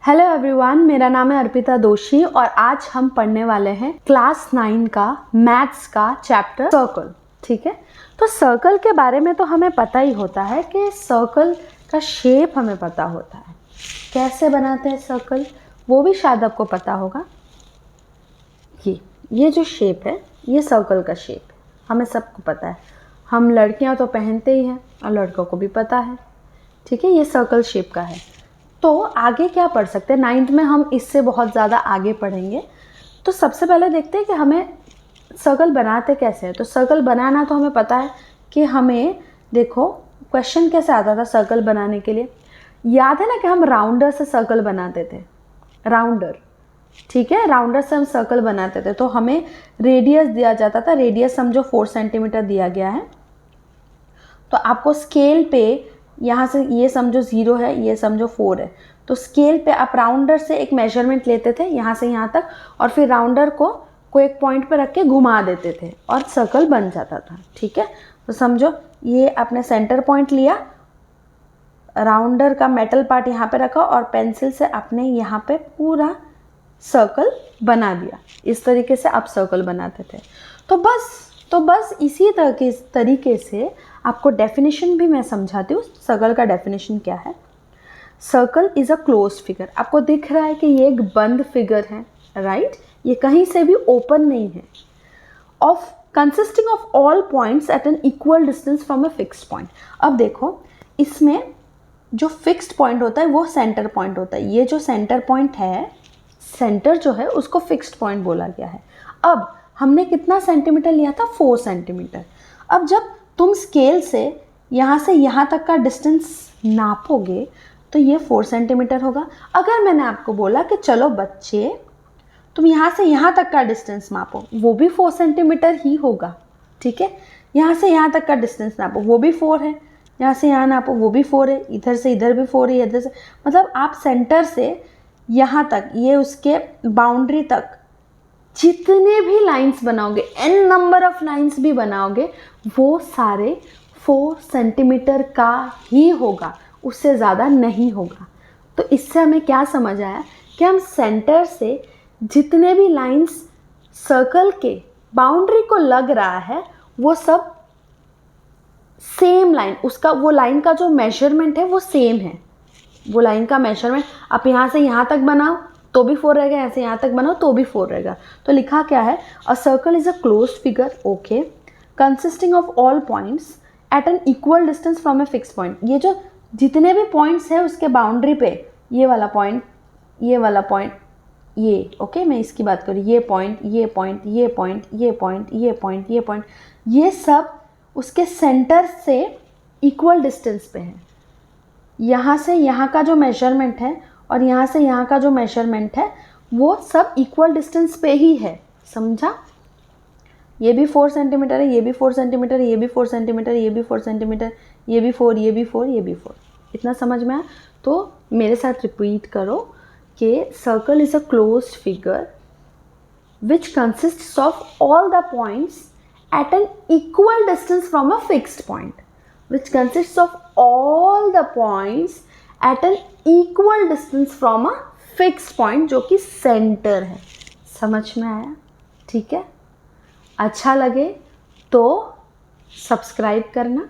Hello everyone, मेरा नाम है अर्पिता दोषी और आज हम पढ़ने वाले हैं क्लास 9 का मैथ्स का चैप्टर सर्कल। ठीक है, तो सर्कल के बारे में तो हमें पता ही होता है कि सर्कल का शेप हमें पता होता है, कैसे बनाते हैं सर्कल वो भी शायद आपको पता होगा। ये जो शेप है ये सर्कल का शेप है, हमें सबको पता है। हम लड़कियां तो पहनते ही हैं और लड़कों को भी पता है। ठीक है, ये सर्कल शेप का है। तो आगे क्या पढ़ सकते हैं, 9th में हम इससे बहुत ज़्यादा आगे पढ़ेंगे। तो सबसे पहले देखते हैं कि हमें सर्कल बनाते कैसे हैं। तो सर्कल बनाना तो हमें पता है कि हमें, देखो क्वेश्चन कैसे आता था सर्कल बनाने के लिए। याद है ना कि हम राउंडर से सर्कल बनाते थे, राउंडर। ठीक है, राउंडर से हम सर्कल बनाते थे। तो हमें रेडियस दिया जाता था, रेडियस समझो 4 सेंटीमीटर दिया गया है। तो आपको स्केल पे यहाँ से ये समझो 0 है, ये समझो 4 है, तो स्केल पे आप राउंडर से एक मेजरमेंट लेते थे यहाँ से यहाँ तक, और फिर राउंडर को एक पॉइंट पे रख के घुमा देते थे और सर्कल बन जाता था। ठीक है, तो समझो ये आपने सेंटर पॉइंट लिया, राउंडर का मेटल पार्ट यहाँ पे रखा और पेंसिल से आपने यहाँ पे पूरा सर्कल बना दिया। इस तरीके से आप सर्कल बनाते थे। तो बस इसी तरीके से आपको डेफिनेशन भी मैं समझाती हूँ। सर्कल का डेफिनेशन क्या है। Circle is a closed figure. आपको दिख रहा है कि ये एक बंद फिगर है, राइट। ये कहीं से भी ओपन नहीं है। Of consisting of all points at an equal distance from a fixed point. अब देखो, इसमें जो फिक्स्ड पॉइंट होता है वो सेंटर पॉइंट होता है। ये जो सेंटर पॉइंट है, सेंटर जो है उसको फिक्स्ड पॉइंट बोला गया है। अब हमने कितना सेंटीमीटर लिया था, 4 सेंटीमीटर। अब जब तुम स्केल से यहाँ तक का डिस्टेंस नापोगे तो ये 4 सेंटीमीटर होगा। अगर मैंने आपको बोला कि चलो बच्चे तुम यहाँ से यहाँ तक का डिस्टेंस नापो, वो भी 4 सेंटीमीटर ही होगा। ठीक है, यहाँ से यहाँ तक का डिस्टेंस नापो, वो भी 4 है। यहाँ से यहाँ नापो, वो भी 4 है। इधर से इधर भी 4 है, इधर से, मतलब आप सेंटर से यहाँ तक, ये उसके बाउंड्री तक जितने भी लाइंस बनाओगे, n नंबर ऑफ लाइंस भी बनाओगे, वो सारे 4 सेंटीमीटर का ही होगा, उससे ज़्यादा नहीं होगा। तो इससे हमें क्या समझ आया कि हम सेंटर से जितने भी लाइंस सर्कल के बाउंड्री को लग रहा है वो सब सेम लाइन, उसका वो लाइन का जो मेजरमेंट है वो सेम है। वो लाइन का मेजरमेंट आप यहाँ से यहाँ तक बनाओ तो भी 4 रहेगा, ऐसे यहाँ तक बनाओ तो भी 4 रहेगा। तो लिखा क्या है, a circle is a closed figure, okay, consisting of all points at an equal distance from a fix point. ये जो जितने भी पॉइंट्स है उसके बाउंड्री पे, ये वाला पॉइंट, ये वाला पॉइंट, ये ओके, मैं इसकी बात करूँ, ये पॉइंट, ये पॉइंट, ये पॉइंट, ये पॉइंट, ये पॉइंट, ये पॉइंट, ये सब उसके सेंटर से इक्वल डिस्टेंस पे है। यहाँ से यहाँ का जो मेजरमेंट है और यहाँ से यहाँ का जो मेजरमेंट है वो सब इक्वल डिस्टेंस पे ही है, समझा। ये भी 4 सेंटीमीटर है, ये भी 4 सेंटीमीटर, ये भी 4 सेंटीमीटर, ये भी 4 सेंटीमीटर, ये भी 4, ये भी 4, ये भी 4। इतना समझ में आया। तो मेरे साथ रिपीट करो कि circle is a closed figure which consists of all the points at an equal distance from a fixed point, which consists of all the points at an equal distance from a fixed point, जो कि centre है। समझ में आया? ठीक है, अच्छा लगे तो सब्सक्राइब करना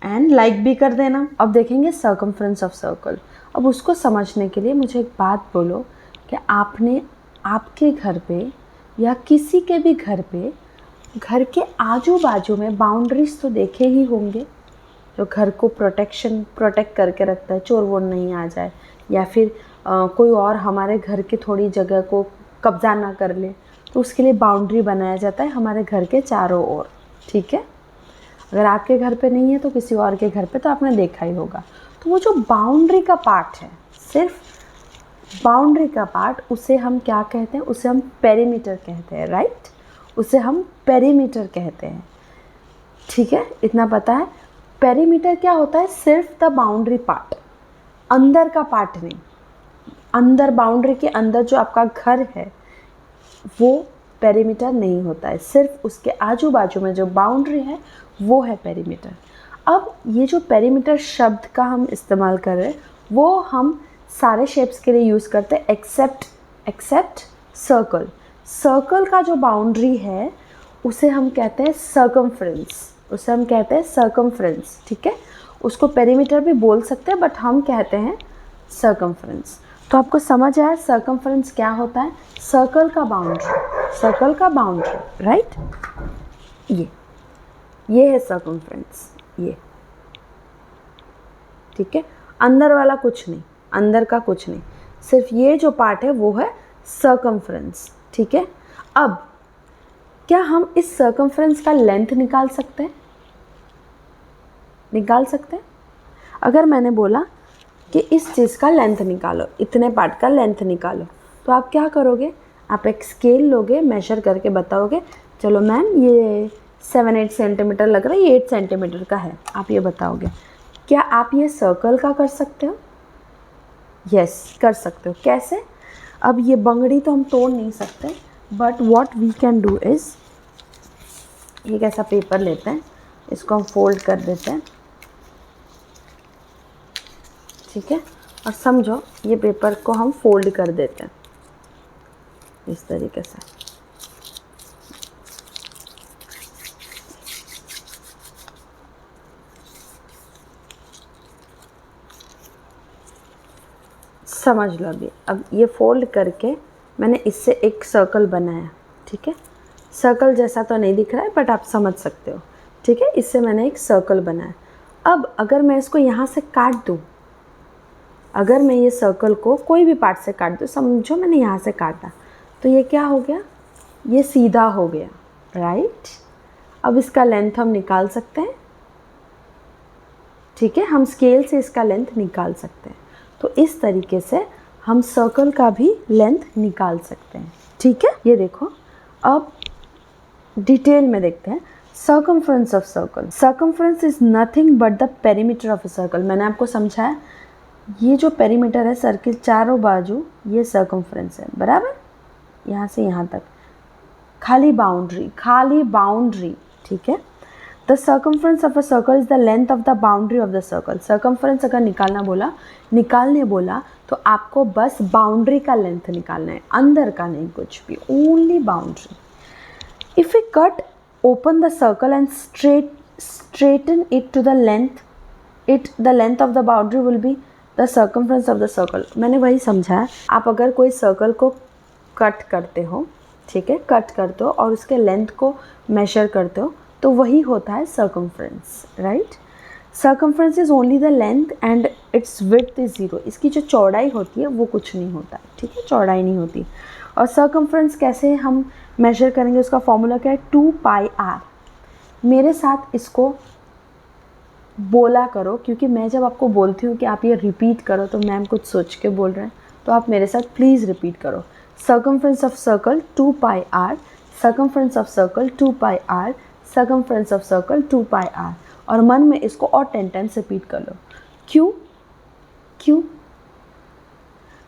एंड लाइक भी कर देना। अब देखेंगे सर्कमफ्रेंस ऑफ सर्कल। अब उसको समझने के लिए मुझे एक बात बोलो कि आपने आपके घर पे या किसी के भी घर पे, घर के आजू बाजू में बाउंड्रीज तो देखे ही होंगे, जो घर को प्रोटेक्ट करके रखता है, चोर वोर नहीं आ जाए, या फिर कोई और हमारे घर की थोड़ी जगह को कब्जा ना कर ले, तो उसके लिए बाउंड्री बनाया जाता है हमारे घर के चारों ओर। ठीक है, अगर आपके घर पे नहीं है तो किसी और के घर पे तो आपने देखा ही होगा। तो वो जो बाउंड्री का पार्ट है, सिर्फ बाउंड्री का पार्ट, उसे हम क्या कहते हैं, उसे हम पेरीमीटर कहते हैं, राइट। उसे हम पेरीमीटर कहते हैं। ठीक है, इतना पता है। पेरीमीटर क्या होता है, सिर्फ द बाउंड्री पार्ट, अंदर का पार्ट नहीं। अंदर बाउंड्री के अंदर जो आपका घर है वो पेरीमीटर नहीं होता है, सिर्फ उसके आजू बाजू में जो बाउंड्री है वो है पेरीमीटर। अब ये जो पेरीमीटर शब्द का हम इस्तेमाल कर रहे हैं वो हम सारे शेप्स के लिए यूज़ करते हैं एक्सेप्ट सर्कल। सर्कल का जो बाउंड्री है उसे हम कहते हैं सर्कमफ्रेंस, ठीक है। उसको पेरीमीटर भी बोल सकते हैं बट हम कहते हैं सर्कमफ्रेंस। तो आपको समझ आया सर्कमफ्रेंस क्या होता है? सर्कल का बाउंड्री, राइट। ये है सर्कमफ्रेंस, ये, ठीक है। अंदर वाला कुछ नहीं, अंदर का कुछ नहीं, सिर्फ ये जो पार्ट है वो है सर्कमफ्रेंस, ठीक है। अब क्या हम इस सर्कमफ्रेंस का लेंथ निकाल सकते हैं? अगर मैंने बोला कि इस चीज़ का लेंथ निकालो, इतने पार्ट का लेंथ निकालो, तो आप क्या करोगे? आप एक स्केल लोगे, मेजर करके बताओगे, चलो मैम ये 7-8 सेंटीमीटर लग रहा है, ये 8 सेंटीमीटर का है, आप ये बताओगे। क्या आप ये सर्कल का कर सकते हो? यस, कर सकते हो। कैसे? अब ये बंगड़ी तो हम तोड़ नहीं सकते, but what we can do is, एक ऐसा पेपर लेते हैं, इसको हम फोल्ड कर देते हैं, ठीक है। और समझो ये पेपर को हम फोल्ड कर देते हैं इस तरीके से, समझ लो। अभी अब ये फोल्ड करके मैंने इससे एक सर्कल बनाया, ठीक है। सर्कल जैसा तो नहीं दिख रहा है बट आप समझ सकते हो, ठीक है। इससे मैंने एक सर्कल बनाया। अब अगर मैं इसको यहाँ से काट दूँ, अगर मैं ये सर्कल को कोई भी पार्ट से काट दूँ, समझो मैंने यहाँ से काटा, तो ये क्या हो गया? ये सीधा हो गया, राइट। अब इसका लेंथ हम निकाल सकते हैं, ठीक है। हम स्केल से इसका लेंथ निकाल सकते हैं। तो इस तरीके से हम सर्कल का भी लेंथ निकाल सकते हैं, ठीक है। ये देखो, अब डिटेल में देखते हैं। Circumference of circle, circumference is nothing but the perimeter of a circle. मैंने आपको समझाया, ये जो पेरीमीटर है सर्किल चारों बाजू, ये सर्कमफ्रेंस है, बराबर, यहाँ से यहाँ तक, खाली बाउंड्री, ठीक है। The circumference of a circle is the length of the boundary of the circle. Circumference अगर निकालने बोला तो आपको बस बाउंड्री का लेंथ निकालना है, अंदर का नहीं कुछ भी, only boundary. If we cut open the circle and straighten it to the length of the boundary will be the circumference of the circle। मैंने वही समझाया, आप अगर कोई सर्कल को कट करते हो, ठीक है, कट करते हो और उसके लेंथ को मेजर करते हो, तो वही होता है circumference, right. Circumference is only the length and it's width is 0। इसकी जो चौड़ाई होती है वो कुछ नहीं होता है, ठीक है, चौड़ाई नहीं होती। और सर्कमफ्रेंस कैसे हम मेजर करेंगे, उसका फॉर्मूला क्या है? 2πr। मेरे साथ इसको बोला करो, क्योंकि मैं जब आपको बोलती हूँ कि आप ये रिपीट करो तो मैम कुछ सोच के बोल रहे हैं, तो आप मेरे साथ प्लीज़ रिपीट करो। Circumference of circle 2πr, circumference of circle 2πr, circumference of circle 2πr। और मन में इसको और 10 टाइम्स रिपीट कर लो। क्यों?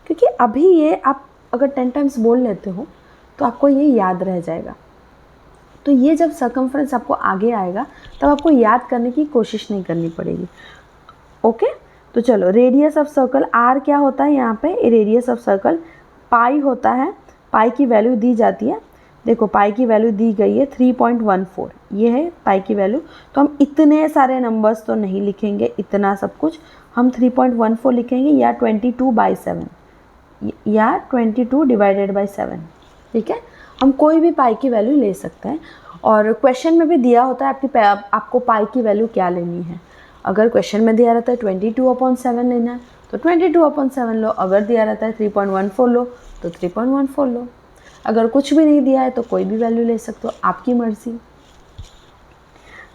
क्योंकि अभी ये आप अगर 10 टाइम्स बोल लेते हो तो आपको ये याद रह जाएगा। तो ये जब सर्कमफ्रेंस आपको आगे आएगा तब आपको याद करने की कोशिश नहीं करनी पड़ेगी, ओके। तो चलो, रेडियस ऑफ सर्कल आर क्या होता है यहाँ पे? रेडियस ऑफ सर्कल पाई होता है, पाई की वैल्यू दी जाती है, देखो पाई की वैल्यू दी गई है 3.14, ये है पाई की वैल्यू। तो हम इतने सारे नंबर्स तो नहीं लिखेंगे, इतना सब कुछ, हम 3.14 लिखेंगे या 22/7 या 22 डिवाइडेड बाई 7, ठीक है। हम कोई भी पाई की वैल्यू ले सकते हैं। और क्वेश्चन में भी दिया होता है आपको पाई की वैल्यू क्या लेनी है। अगर क्वेश्चन में दिया रहता है 22/7 लेना है तो 22/7 लो, अगर दिया रहता है 3.14 लो तो 3.14 लो, अगर कुछ भी नहीं दिया है तो कोई भी वैल्यू ले सकते हो, आपकी मर्ज़ी।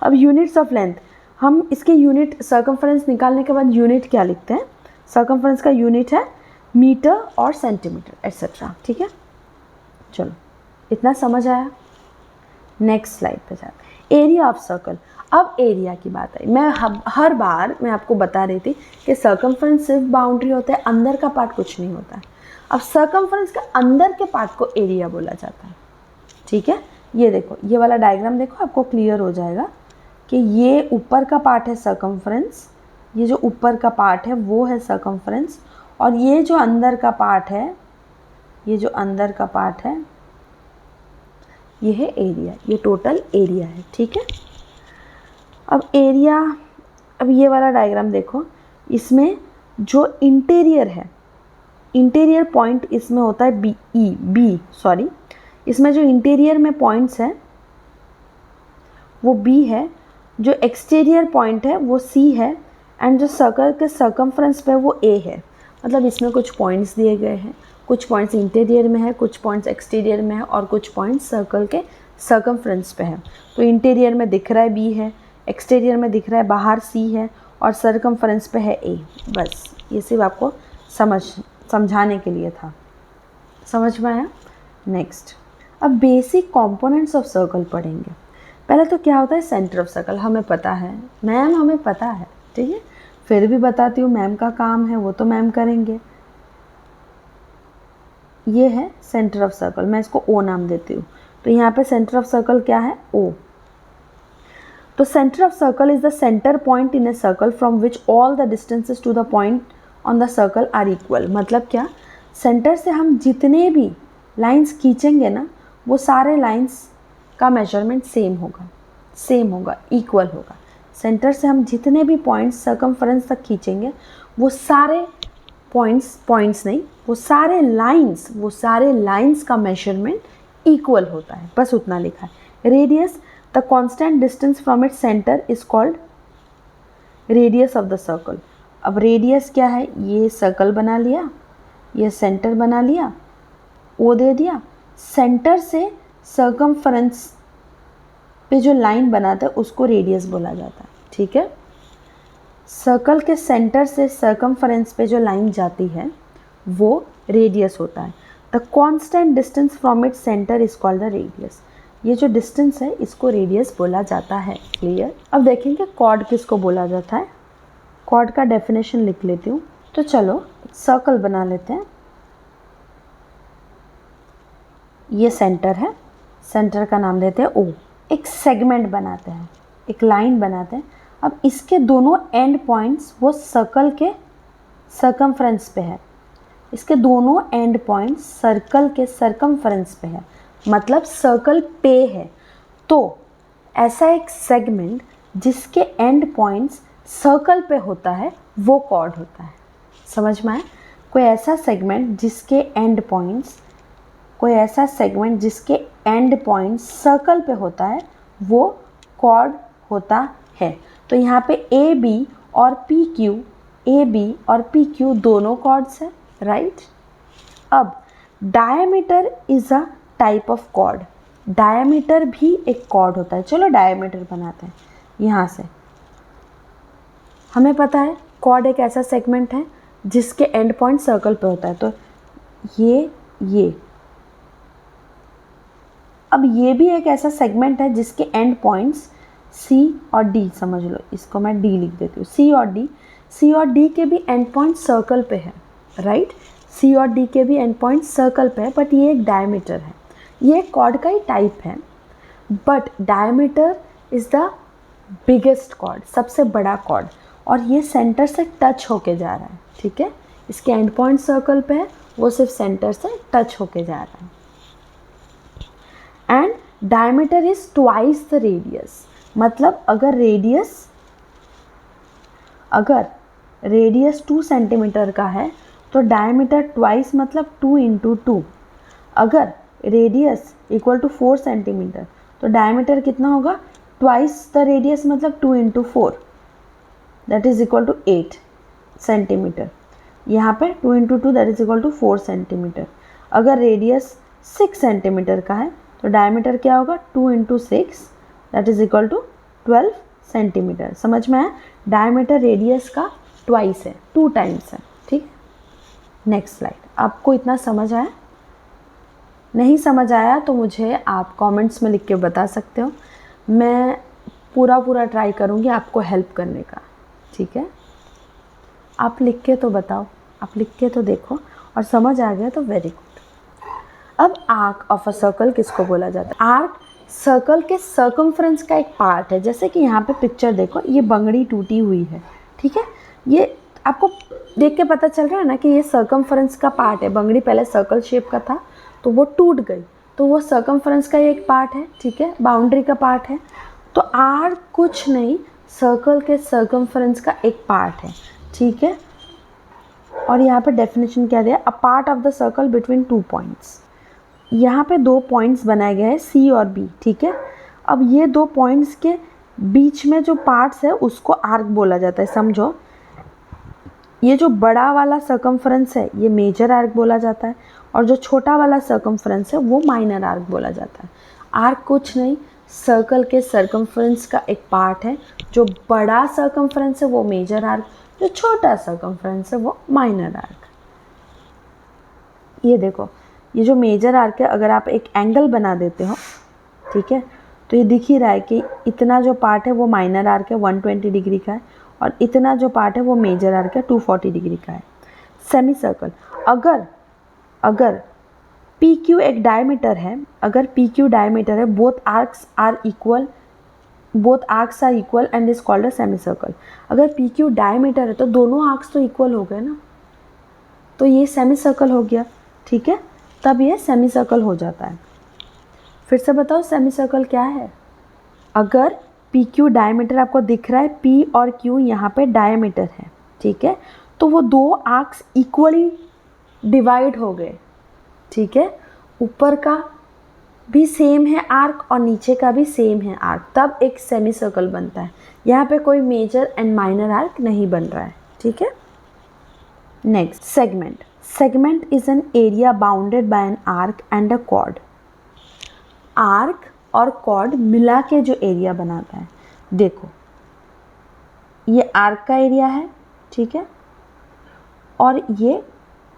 अब यूनिट्स ऑफ लेंथ, हम इसके यूनिट सर्कमफ्रेंस निकालने के बाद यूनिट क्या लिखते हैं? सर्कमफ्रेंस का यूनिट है मीटर और सेंटीमीटर एट्सेट्रा, ठीक है। चलो, इतना समझ आया। नेक्स्ट स्लाइड पे जाते हैं। Area of circle. अब एरिया की बात आई। मैं हर बार मैं आपको बता रही थी कि सर्कमफ्रेंस सिर्फ बाउंड्री होता है, अंदर का पार्ट कुछ नहीं होता है। अब सर्कमफ्रेंस के अंदर के पार्ट को एरिया बोला जाता है, ठीक है। ये देखो, ये वाला डायग्राम देखो, आपको क्लियर हो जाएगा कि ये ऊपर का पार्ट है सर्कमफ्रेंस, ये जो ऊपर का पार्ट है वो है सर्कमफ्रेंस, और ये जो अंदर का पार्ट है, ये जो अंदर का पार्ट है ये है एरिया, ये टोटल एरिया है। ठीक है, अब एरिया, अब ये वाला डायग्राम देखो, इसमें जो इंटीरियर है, इंटीरियर पॉइंट इसमें होता है बी, इसमें जो इंटीरियर में पॉइंट्स है वो बी है, जो एक्सटीरियर पॉइंट है वो सी है, एंड जो सर्कल के सर्कमफ्रेंस पे वो ए है। मतलब इसमें कुछ पॉइंट्स दिए गए हैं, कुछ पॉइंट्स इंटीरियर में है, कुछ पॉइंट्स एक्सटीरियर में है, और कुछ पॉइंट्स सर्कल के सर्कमफ्रेंस पे है। तो इंटीरियर में दिख रहा है बी है, एक्सटीरियर में दिख रहा है बाहर सी है, और सर्कमफ्रेंस पे है ए। बस ये सिर्फ आपको समझाने के लिए था। समझ में आया? नेक्स्ट, अब बेसिक कंपोनेंट्स ऑफ सर्कल पढ़ेंगे। पहले तो क्या होता है सेंटर ऑफ सर्कल, हमें पता है मैम, हमें पता है, ठीक है, फिर भी बताती हूँ, मैम का काम है वो तो मैम करेंगे। ये है सेंटर ऑफ सर्कल, मैं इसको ओ नाम देती हूँ। तो यहाँ पे सेंटर ऑफ सर्कल क्या है? ओ। तो centre of circle is the centre point in a circle from which all the distances to the point on the circle are equal. मतलब क्या, सेंटर से हम जितने भी लाइंस खींचेंगे ना, वो सारे लाइंस का मेजरमेंट सेम होगा, इक्वल होगा। सेंटर से हम जितने भी पॉइंट्स सर्कमफ्रेंस तक खींचेंगे, वो सारे पॉइंट्स नहीं, वो सारे लाइंस का मेजरमेंट इक्वल होता है। बस उतना लिखा है। Radius, the constant distance from its centre is called radius of the circle. अब रेडियस क्या है? ये सर्कल बना लिया, ये सेंटर बना लिया, ओ दे दिया, सेंटर से सर्कमफ्रेंस पे जो लाइन बनाता है उसको रेडियस बोला जाता है। ठीक है, सर्कल के सेंटर से सर्कमफ्रेंस पे जो लाइन जाती है वो रेडियस होता है। The constant distance from its centre is called the radius. ये जो डिस्टेंस है इसको रेडियस बोला जाता है। क्लियर? अब देखेंगे कॉर्ड किसको बोला जाता है। कॉर्ड का डेफिनेशन लिख लेती हूँ। तो चलो सर्कल बना लेते हैं। ये सेंटर है, सेंटर का नाम देते हैं ओ। एक सेगमेंट बनाते हैं, एक लाइन बनाते हैं। अब इसके दोनों एंड पॉइंट्स वो सर्कल के सर्कमफ्रेंस पे है। इसके दोनों एंड पॉइंट्स सर्कल के सर्कमफ्रेंस पे है, मतलब सर्कल पे है। तो ऐसा एक सेगमेंट जिसके एंड पॉइंट्स सर्कल पे होता है वो कॉर्ड होता है। समझ में आया? कोई ऐसा सेगमेंट जिसके एंड पॉइंट्स सर्कल पे होता है वो कॉर्ड होता है। तो यहाँ पे ए बी और पी क्यू दोनों कॉर्ड्स हैं, राइट? अब diameter is a type of chord. Diameter भी एक कॉर्ड होता है। चलो डायमीटर बनाते हैं। यहाँ से हमें पता है कॉर्ड एक ऐसा सेगमेंट है जिसके एंड पॉइंट सर्कल पे होता है। तो ये अब ये भी एक ऐसा सेगमेंट है जिसके एंड पॉइंट्स सी और डी, समझ लो, इसको मैं डी लिख देती हूँ। सी और डी के भी एंड पॉइंट सर्कल पे है, राइट? सी और डी के भी एंड पॉइंट सर्कल पे है, बट ये एक डायमीटर है। ये कॉर्ड का ही टाइप है, but diameter is the biggest chord, सबसे बड़ा कॉर्ड, और ये सेंटर से टच होके जा रहा है। ठीक है, इसके एंड पॉइंट सर्कल पे है, वो सिर्फ सेंटर से टच होके जा रहा है। And diameter is twice the radius. मतलब अगर रेडियस 2 सेंटीमीटर का है तो डायमीटर ट्वाइस मतलब 2 × 2। अगर रेडियस इक्वल टू 4 सेंटीमीटर तो डायमीटर कितना होगा? ट्वाइस द रेडियस मतलब 2 × 4, that is equal to 8 centimetre. यहाँ पे 2 × 2 that is equal to 4 centimetre. अगर रेडियस 6 सेंटीमीटर का है तो डायमीटर क्या होगा? 2 × 6 that is equal to 12 centimetre. समझ में आया? डायमीटर रेडियस का ट्वाइस है, 2 टाइम्स है। ठीक, नेक्स्ट स्लाइड। आपको इतना समझ आया? नहीं समझ आया तो मुझे आप कमेंट्स में लिख के बता सकते हो। मैं पूरा ट्राई करूँगी आपको हेल्प करने का। ठीक है, आप लिख के तो बताओ, आप लिख के तो देखो, और समझ आ गया तो वेरी गुड। अब आर्क ऑफ अ सर्कल किसको बोला जाता है? आर्क सर्कल के सर्कमफ्रेंस का एक पार्ट है। जैसे कि यहाँ पे पिक्चर देखो, ये बंगड़ी टूटी हुई है, ठीक है, ये आपको देख के पता चल रहा है ना कि ये सर्कमफ्रेंस का पार्ट है। बंगड़ी पहले सर्कल शेप का था तो वो टूट गई, तो वो सर्कमफ्रेंस का एक पार्ट है, ठीक है, बाउंड्री का पार्ट है। तो आर्क कुछ नहीं, सर्कल के सर्कमफ्रेंस का एक पार्ट है, ठीक है। और यहाँ पे डेफिनेशन क्या दिया, a part of the circle between 2 points. यहाँ पे 2 पॉइंट्स बनाए गए हैं सी और बी, ठीक है। अब ये 2 पॉइंट्स के बीच में जो पार्ट्स है उसको आर्क बोला जाता है, समझो। ये जो बड़ा वाला सर्कमफ्रेंस है ये मेजर आर्क बोला जाता है, और जो छोटा वाला सर्कमफ्रेंस है वो माइनर आर्क बोला जाता है। आर्क कुछ नहीं, सर्कल के सर्कमफ्रेंस का एक पार्ट है। जो बड़ा सर्कमफ्रेंस है वो मेजर आर्क, जो छोटा सर्कमफ्रेंस है वो माइनर आर्क। ये देखो, ये जो मेजर आर्क है, अगर आप एक एंगल बना देते हो, ठीक है, तो ये दिख ही रहा है कि इतना जो पार्ट है वो माइनर आर्क है 120 डिग्री का है, और इतना जो पार्ट है वो मेजर आर्क है 240 डिग्री का है। सेमी सर्कल, अगर पी क्यू एक डायमीटर है, अगर पी क्यू डायमीटर है, both arcs are equal and is called a semi circle. अगर पी क्यू डायमीटर है तो दोनों आर्क्स तो इक्वल हो गए ना, तो ये सेमी सर्कल हो गया, ठीक है, तब ये सेमी सर्कल हो जाता है। फिर से बताओ सेमी सर्कल क्या है। अगर पी क्यू डायमीटर आपको दिख रहा है, पी और क्यू यहाँ पे डायमीटर है, ठीक है, तो वो 2 आर्क्स इक्वली डिवाइड हो गए, ठीक है, ऊपर का भी सेम है आर्क और नीचे का भी सेम है आर्क, तब एक सेमी सर्कल बनता है। यहाँ पे कोई मेजर एंड माइनर आर्क नहीं बन रहा है, ठीक है। Next, segment is an area bounded by an arc and a cord. Arc और कॉर्ड मिला के जो एरिया बनाता है, देखो ये आर्क का एरिया है, ठीक है, और ये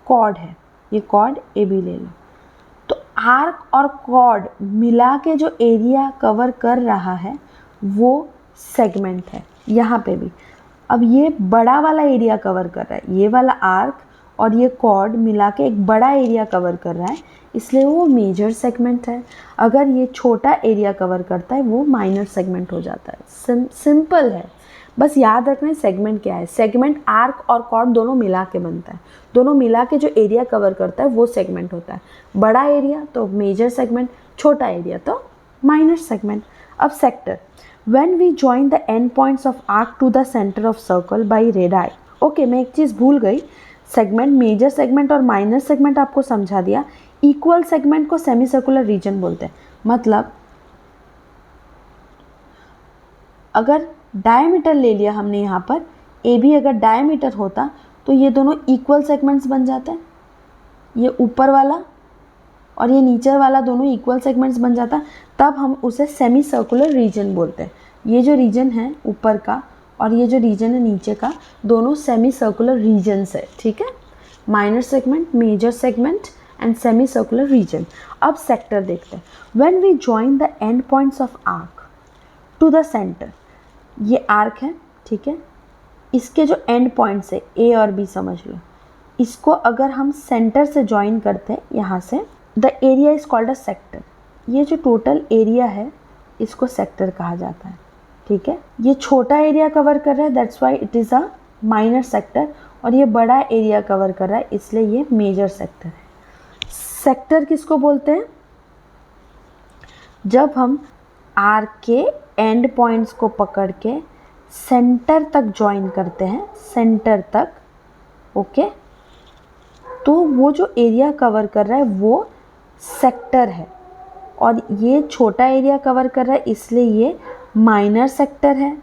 कॉर्ड है, ये कॉर्ड ए बी ले लो। तो आर्क और कॉर्ड मिला के जो एरिया कवर कर रहा है वो सेगमेंट है। यहाँ पे भी अब ये बड़ा वाला एरिया कवर कर रहा है, ये वाला आर्क और ये कॉर्ड मिला के एक बड़ा एरिया कवर कर रहा है, इसलिए वो मेजर सेगमेंट है। अगर ये छोटा एरिया कवर करता है वो माइनर सेगमेंट हो जाता है। सिंपल है, बस याद रखना है सेगमेंट क्या है। सेगमेंट आर्क और कॉर्ड दोनों मिला के बनता है, दोनों मिला के जो एरिया कवर करता है वो सेगमेंट होता है। बड़ा एरिया तो मेजर सेगमेंट, छोटा एरिया तो माइनर सेगमेंट। अब sector, when we join the end points of arc to the centre of circle by radii. Okay, मैं एक चीज़ भूल गई, सेगमेंट, मेजर सेगमेंट और माइनर सेगमेंट आपको समझा दिया। इक्वल सेगमेंट को सेमी सर्कुलर रीजन बोलते हैं। मतलब अगर डायमीटर ले लिया हमने यहाँ पर, ए बी अगर डायमीटर होता तो ये दोनों इक्वल सेगमेंट्स बन जाते हैं, ये ऊपर वाला और ये नीचे वाला दोनों इक्वल सेगमेंट्स बन जाता, तब हम उसे सेमी सर्कुलर रीजन बोलते हैं। ये जो रीजन है ऊपर का और ये जो रीजन है नीचे का, दोनों सेमी सर्कुलर रीजन्स है, ठीक है। Minor segment, major segment and semi circular region. अब सेक्टर देखते हैं। When we join the end points of arc to the centre, ये आर्क है, ठीक है, इसके जो एंड पॉइंट्स है ए और बी समझ लो, इसको अगर हम सेंटर से ज्वाइन करते हैं यहाँ से, the area is called a sector. ये जो टोटल एरिया है इसको सेक्टर कहा जाता है, ठीक है। ये छोटा एरिया कवर कर रहा है, that's why it is a minor sector, और ये बड़ा एरिया कवर कर रहा है इसलिए ये मेजर सेक्टर है। सेक्टर किसको बोलते हैं? जब हम आर्क के एंड पॉइंट्स को पकड़ के सेंटर तक ज्वाइन करते हैं, सेंटर तक, ओके, तो वो जो एरिया कवर कर रहा है वो सेक्टर है, और ये छोटा एरिया कवर कर रहा है इसलिए ये माइनर सेक्टर है,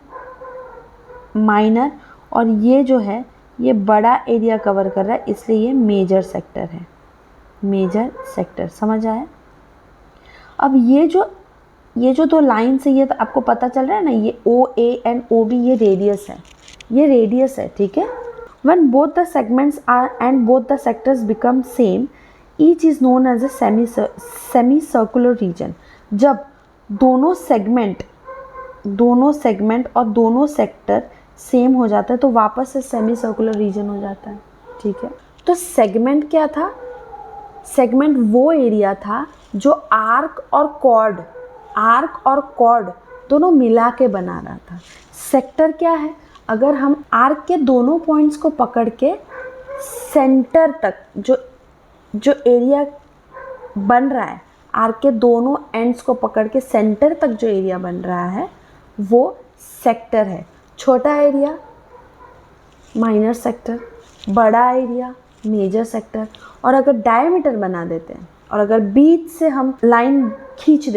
माइनर, और ये जो है ये बड़ा एरिया कवर कर रहा है इसलिए ये मेजर सेक्टर है, मेजर सेक्टर। समझ आया? अब ये जो 2 लाइन्स है, ये तो आपको पता चल रहा है ना, ये ओ ए एंड ओ बी, ये रेडियस है, ये रेडियस है, ठीक है। When both the segments are and both the sectors become same, each is known as a semicircular region. जब दोनों सेगमेंट और दोनों सेक्टर सेम हो जाता है तो वापस से सेमी सर्कुलर रीजन हो जाता है, ठीक है। तो सेगमेंट क्या था? सेगमेंट वो एरिया था जो आर्क और कॉर्ड दोनों मिला के बना रहा था। सेक्टर क्या है? अगर हम आर्क के दोनों पॉइंट्स को पकड़ के सेंटर तक जो एरिया बन रहा है, आर्क के दोनों एंड्स को पकड़ के सेंटर तक जो एरिया बन रहा है वो सेक्टर है। छोटा एरिया माइनर सेक्टर, बड़ा एरिया मेजर सेक्टर। और अगर डायमीटर बना देते हैं और अगर बीच से हम लाइन खींच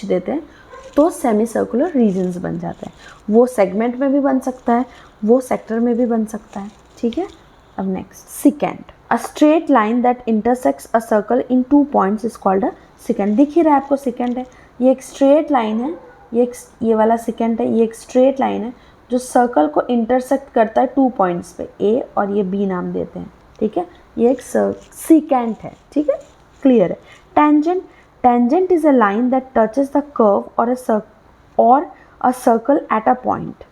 देते हैं तो सेमी सर्कुलर रीजन्स बन जाते हैं। वो सेगमेंट में भी बन सकता है, वो सेक्टर में भी बन सकता है। ठीक है। अब next secant, a straight line that intersects a circle in 2 points is called a secant. दिख ही रहा है आपको सिकेंट है, ये एक स्ट्रेट लाइन है, ये वाला सिकेंट है, ये एक स्ट्रेट लाइन है जो सर्कल को इंटरसेक्ट करता है 2 पॉइंट्स पे, ए और ये बी नाम देते हैं। ठीक है, ये एक सिकेंट है। ठीक है, क्लियर है। Tangent, tangent is a line that touches the curve और a circle at a point.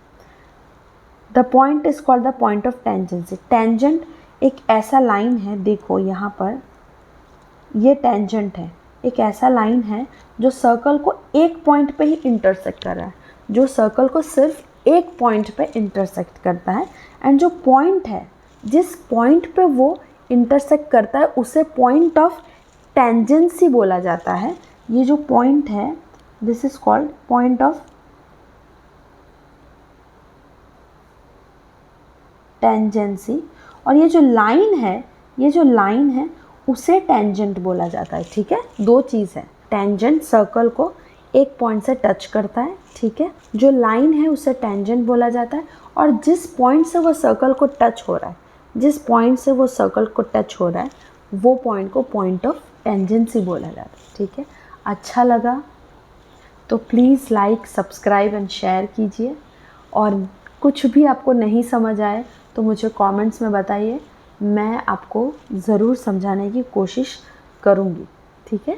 The point is called the point of tangency. Tangent एक ऐसा लाइन है, देखो यहाँ पर ये टेंजेंट है, एक ऐसा लाइन है जो सर्कल को एक पॉइंट पे ही इंटरसेक्ट कर रहा है, जो सर्कल को सिर्फ एक पॉइंट पे इंटरसेक्ट करता है। एंड जो पॉइंट है, जिस पॉइंट पे वो इंटरसेक्ट करता है उसे पॉइंट ऑफ टेंजेंसी बोला जाता है। ये जो पॉइंट है, this is called point of tangency. और ये जो लाइन है उसे टेंजेंट बोला जाता है। ठीक है, 2 चीज़ है। टेंजेंट सर्कल को एक पॉइंट से टच करता है। ठीक है, जो लाइन है उसे टेंजेंट बोला जाता है। और जिस पॉइंट से वो सर्कल को टच हो रहा है, वो पॉइंट को पॉइंट ऑफ टेंजेंसी बोला जाता है। ठीक है, अच्छा लगा तो please like, subscribe and share कीजिए। और कुछ भी आपको नहीं समझ आए तो मुझे कमेंट्स में बताइए, मैं आपको ज़रूर समझाने की कोशिश करूँगी। ठीक है।